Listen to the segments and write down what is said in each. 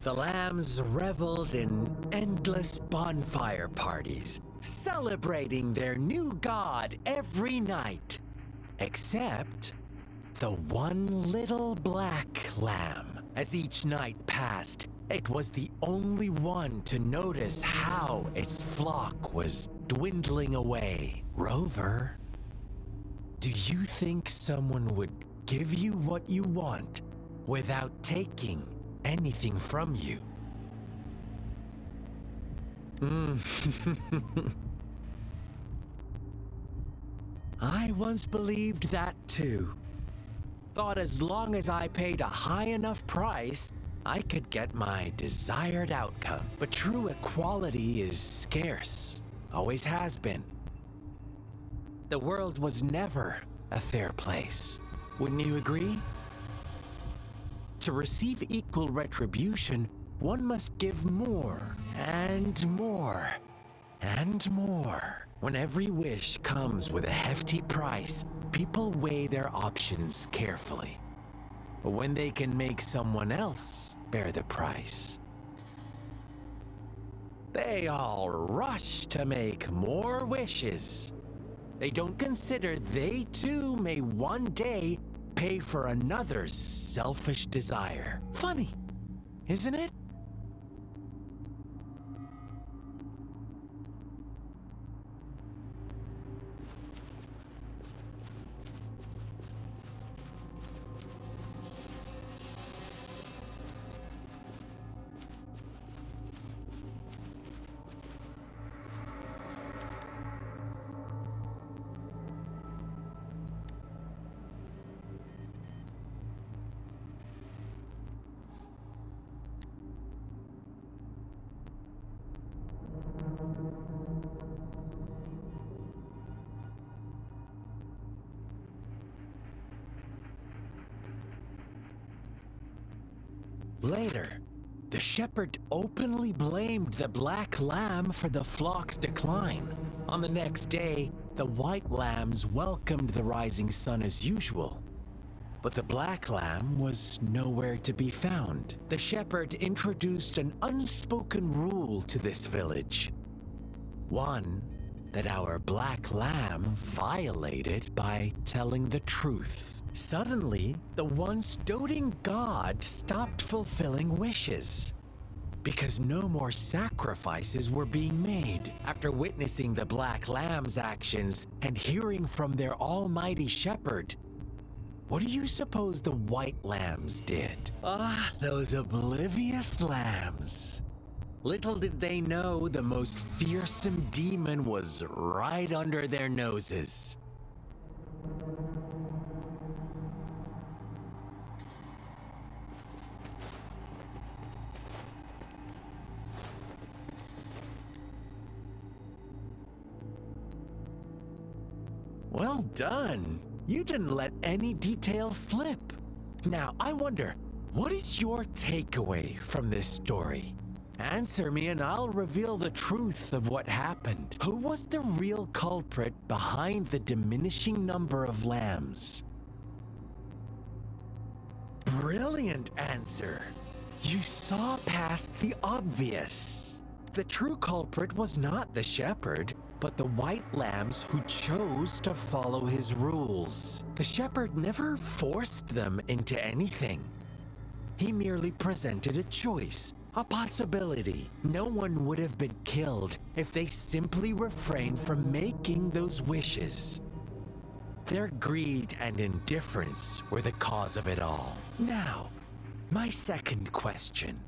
The lambs reveled in endless bonfire parties, celebrating their new god every night. Except the one little black lamb. As each night passed, it was the only one to notice how its flock was dwindling away. Rover, do you think someone would give you what you want without taking anything from you? I once believed that too. Thought as long as I paid a high enough price, I could get my desired outcome. But true equality is scarce, always has been. The world was never a fair place. Wouldn't you agree? To receive equal retribution, one must give more and more and more. When every wish comes with a hefty price, people weigh their options carefully. But when they can make someone else bear the price, they all rush to make more wishes. They don't consider they too may one day pay for another's selfish desire. Funny, isn't it? Later, the shepherd openly blamed the black lamb for the flock's decline. On the next day, the white lambs welcomed the rising sun as usual, but the black lamb was nowhere to be found. The shepherd introduced an unspoken rule to this village. One that our black lamb violated by telling the truth. Suddenly, the once doting god stopped fulfilling wishes because no more sacrifices were being made. After witnessing the black lamb's actions and hearing from their almighty shepherd, what do you suppose the white lambs did? Those oblivious lambs. Little did they know the most fearsome demon was right under their noses. Well done. You didn't let any details slip. Now, I wonder, what is your takeaway from this story? Answer me and I'll reveal the truth of what happened. Who was the real culprit behind the diminishing number of lambs? Brilliant answer. You saw past the obvious. The true culprit was not the shepherd, but the white lambs who chose to follow his rules. The shepherd never forced them into anything. He merely presented a choice, a possibility. No one would have been killed if they simply refrained from making those wishes. Their greed and indifference were the cause of it all. Now, my second question.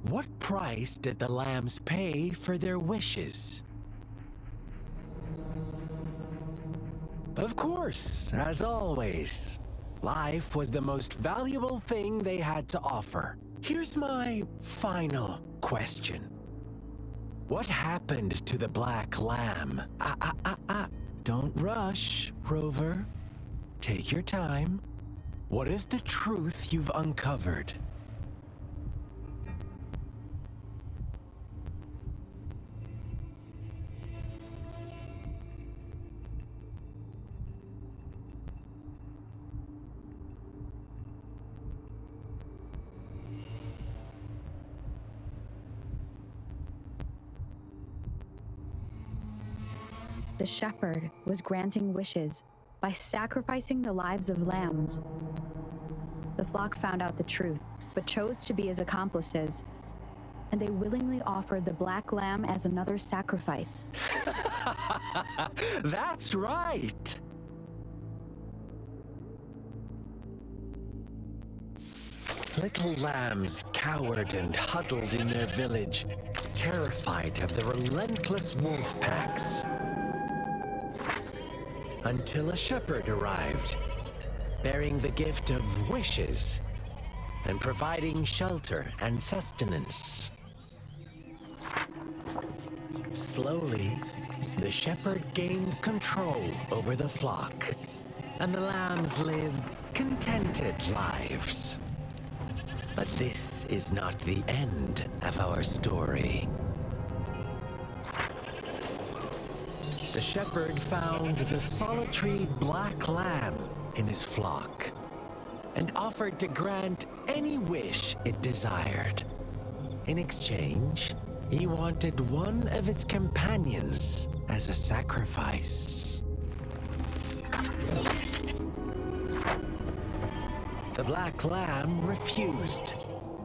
What price did the lambs pay for their wishes? Of course, as always, life was the most valuable thing they had to offer. Here's my final question. What happened to the black lamb? Don't rush, Rover. Take your time. What is the truth you've uncovered? The shepherd was granting wishes by sacrificing the lives of lambs. The flock found out the truth, but chose to be his accomplices, and they willingly offered the black lamb as another sacrifice. That's right! Little lambs cowered and huddled in their village, terrified of the relentless wolf packs. Until a shepherd arrived, bearing the gift of wishes and providing shelter and sustenance. Slowly, the shepherd gained control over the flock, and the lambs lived contented lives. But this is not the end of our story. The shepherd found the solitary black lamb in his flock and offered to grant any wish it desired. In exchange, he wanted one of its companions as a sacrifice. The black lamb refused,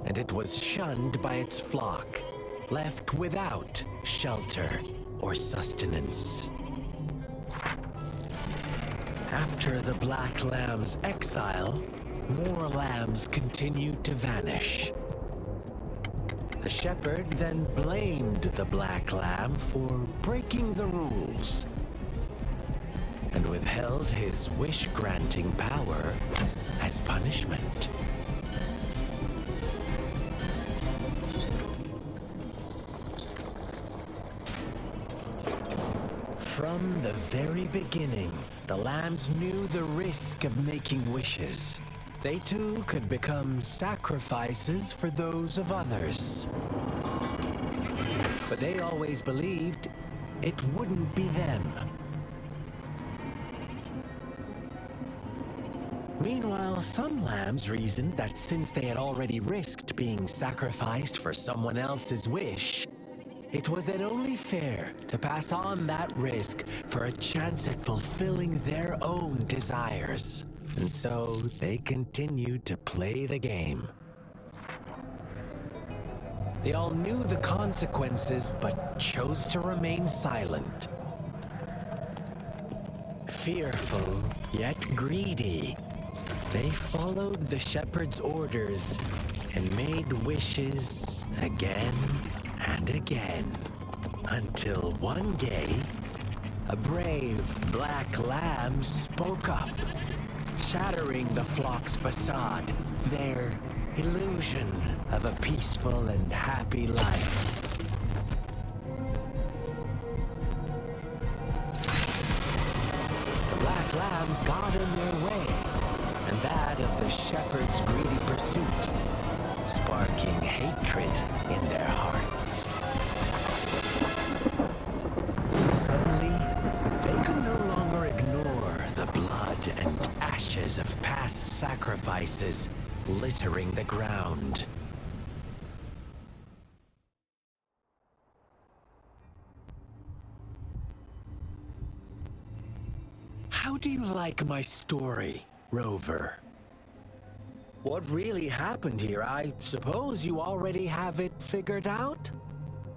and it was shunned by its flock, left without shelter or sustenance. After the black lamb's exile, more lambs continued to vanish. The shepherd then blamed the black lamb for breaking the rules and withheld his wish-granting power as punishment. From the very beginning, the lambs knew the risk of making wishes. They too could become sacrifices for those of others. But they always believed it wouldn't be them. Meanwhile, some lambs reasoned that since they had already risked being sacrificed for someone else's wish, it was then only fair to pass on that risk for a chance at fulfilling their own desires. And so they continued to play the game. They all knew the consequences, but chose to remain silent. Fearful, yet greedy, they followed the shepherd's orders and made wishes again and again, until one day, a brave black lamb spoke up, shattering the flock's facade, their illusion of a peaceful and happy life. The black lamb got in their way, and that of the shepherd's greedy pursuit, sparking hatred in their hearts. Suddenly, they could no longer ignore the blood and ashes of past sacrifices littering the ground. How do you like my story, Rover? What really happened here? I suppose you already have it figured out?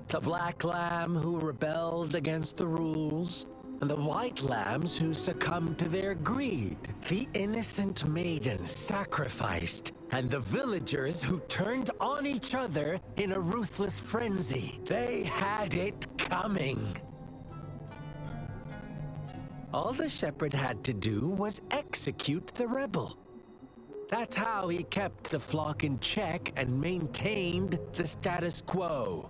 The black lamb who rebelled against the rules, and the white lambs who succumbed to their greed. The innocent maiden sacrificed, and the villagers who turned on each other in a ruthless frenzy. They had it coming. All the shepherd had to do was execute the rebel. That's how he kept the flock in check and maintained the status quo.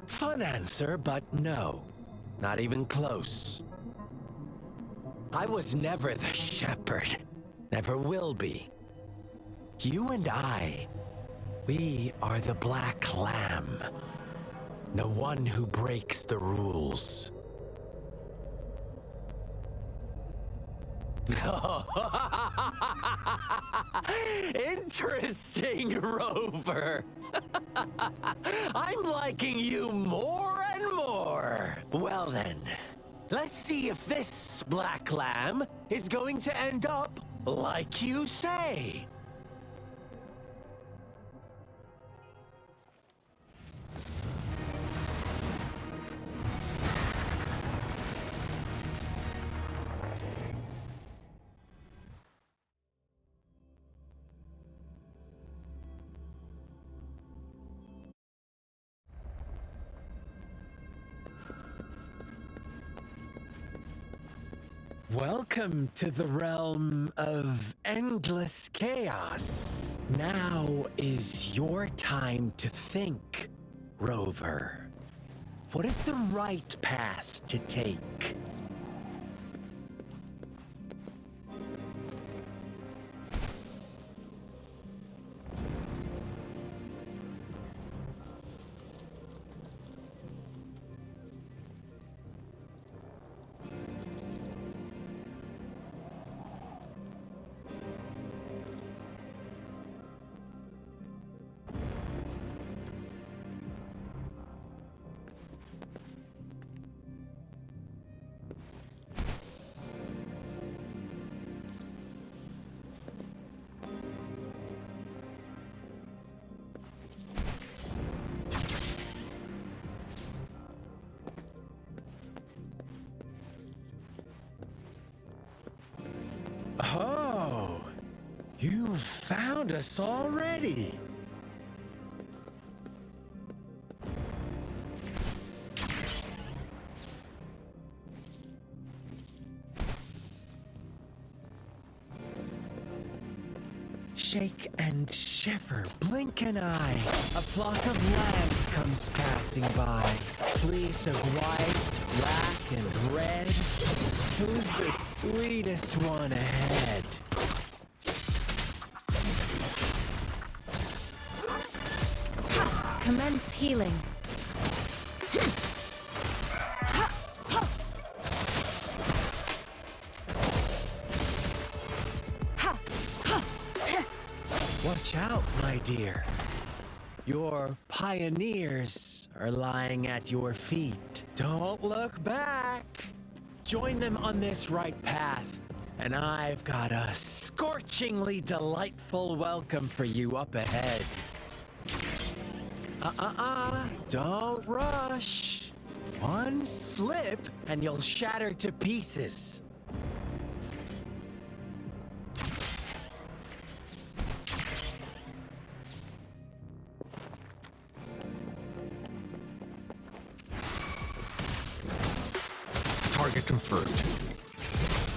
Fun answer, but no, not even close. I was never the shepherd, never will be. You and I, we are the black lamb, the one who breaks the rules. Interesting, Rover. I'm liking you more Let's see if this black lamb is going to end up like you say. Welcome to the realm of endless chaos. Now is your time to think, Rover. What is the right path to take? Oh, you found us already. Shake and shiver, blink an eye. A flock of lambs comes passing by. Fleece of white, black, and red. Who's the sweetest one ahead? Commence healing. Watch out, my dear. Your pioneers are lying at your feet. Don't look back. Join them on this right path, and I've got a scorchingly delightful welcome for you up ahead. Don't rush. One slip, and you'll shatter to pieces. Target confirmed.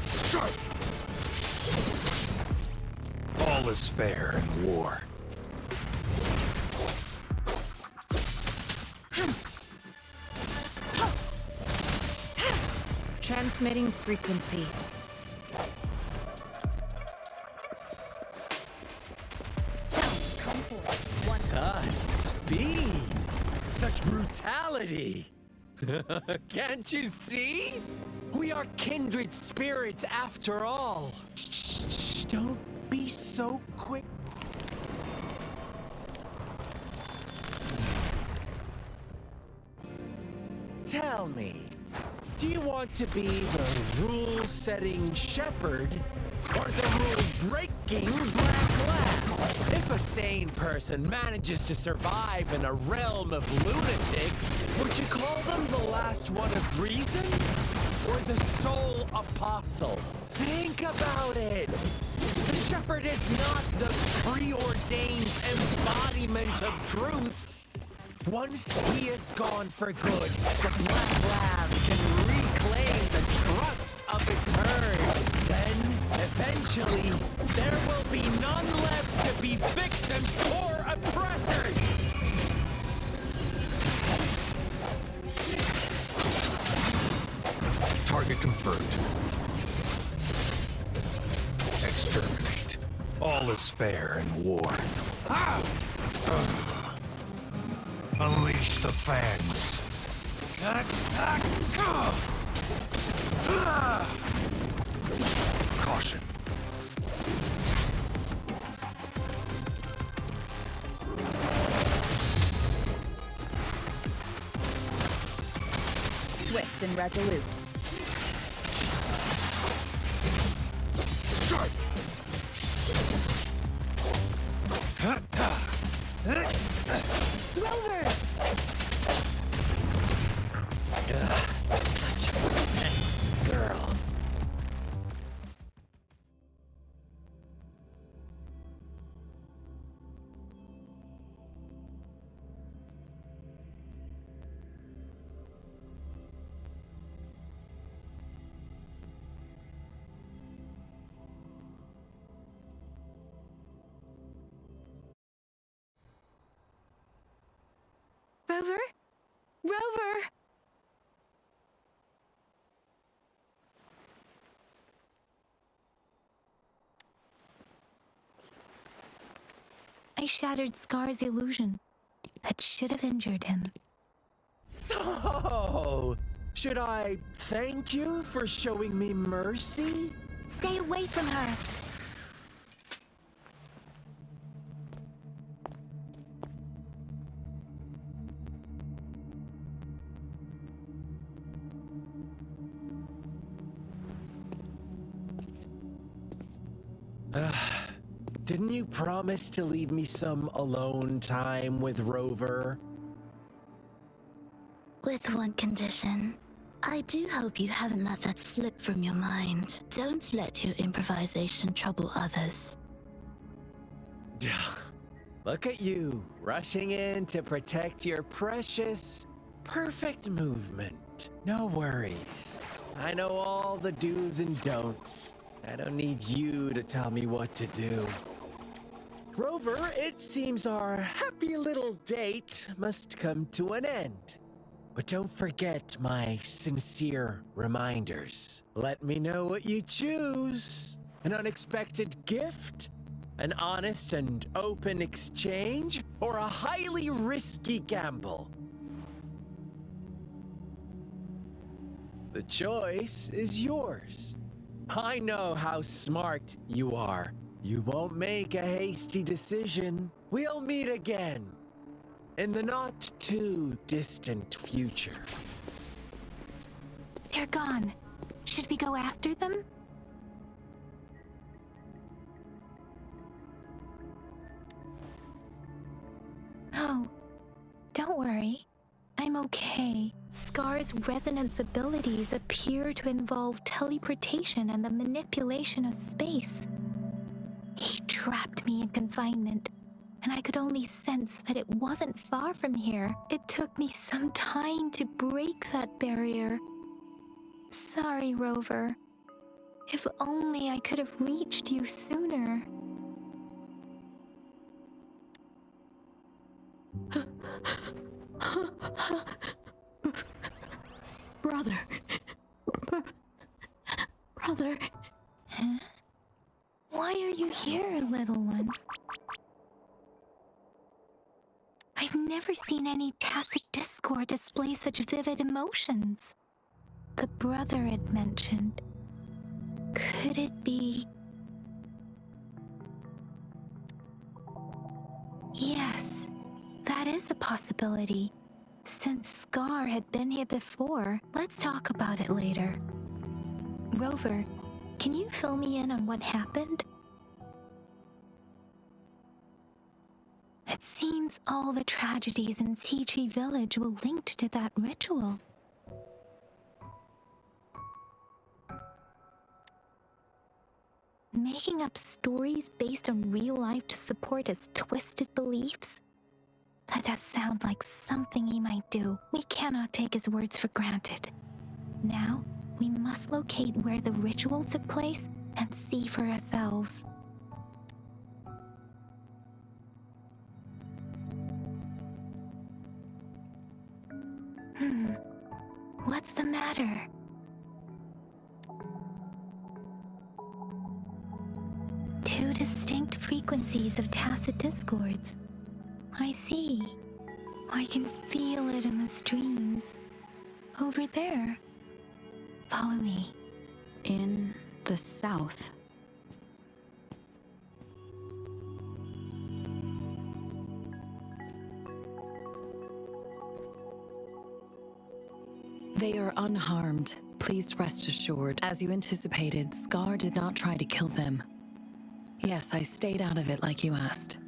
Strike! All is fair in war. Transmitting frequency. Such speed! Such brutality! Can't you see? We are kindred spirits after all. Shh, don't be so quick. Tell me, do you want to be the rule-setting shepherd or the rule-breaking black lamb? If a sane person manages to survive in a realm of lunatics, would you call them the last one of reason? Or the sole apostle? Think about it. The shepherd is not the preordained embodiment of truth. Once he is gone for good, the black lamb can reclaim the trust of its herd. Then, eventually, there will be none left to be victims or oppressors. Target confirmed. Exterminate. All is fair in war. Ah! Unleash the fangs. Caution. Swift and resolute. Rover? Rover! I shattered Scar's illusion. That should have injured him. Oh! Should I thank you for showing me mercy? Stay away from her! Didn't you promise to leave me some alone time with Rover? With one condition. I do hope you haven't let that slip from your mind. Don't let your improvisation trouble others. Look at you, rushing in to protect your precious, perfect movement. No worries. I know all the do's and don'ts. I don't need you to tell me what to do. Rover, it seems our happy little date must come to an end. But don't forget my sincere reminders. Let me know what you choose. An unexpected gift? An honest and open exchange? Or a highly risky gamble? The choice is yours. I know how smart you are. You won't make a hasty decision. We'll meet again in the not too distant future. They're gone. Should we go after them? Oh, don't worry. I'm okay. Scar's resonance abilities appear to involve teleportation and the manipulation of space. He trapped me in confinement, and I could only sense that it wasn't far from here. It took me some time to break that barrier. Sorry, Rover. If only I could have reached you sooner. Brother. Brother. Huh? Why are you here, little one? I've never seen any tacit discord display such vivid emotions. The brother it mentioned. Could it be... Yes, that is a possibility. Since Scar had been here before, let's talk about it later. Rover, can you fill me in on what happened? It seems all the tragedies in Tea Village were linked to that ritual. Making up stories based on real life to support his twisted beliefs? That does sound like something he might do. We cannot take his words for granted. Now, we must locate where the ritual took place and see for ourselves. What's the matter? Two distinct frequencies of tacit discords. I see. I can feel it in the streams. Over there. Follow me. In the south. They are unharmed. Please rest assured. As you anticipated, Scar did not try to kill them. Yes, I stayed out of it like you asked.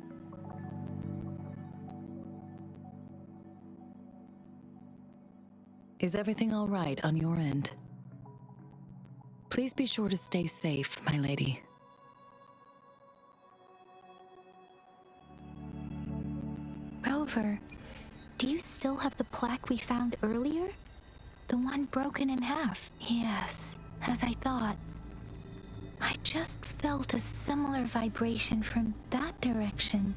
Is everything all right on your end? Please be sure to stay safe, my lady. Rover, do you still have the plaque we found earlier? The one broken in half? Yes, as I thought. I just felt a similar vibration from that direction.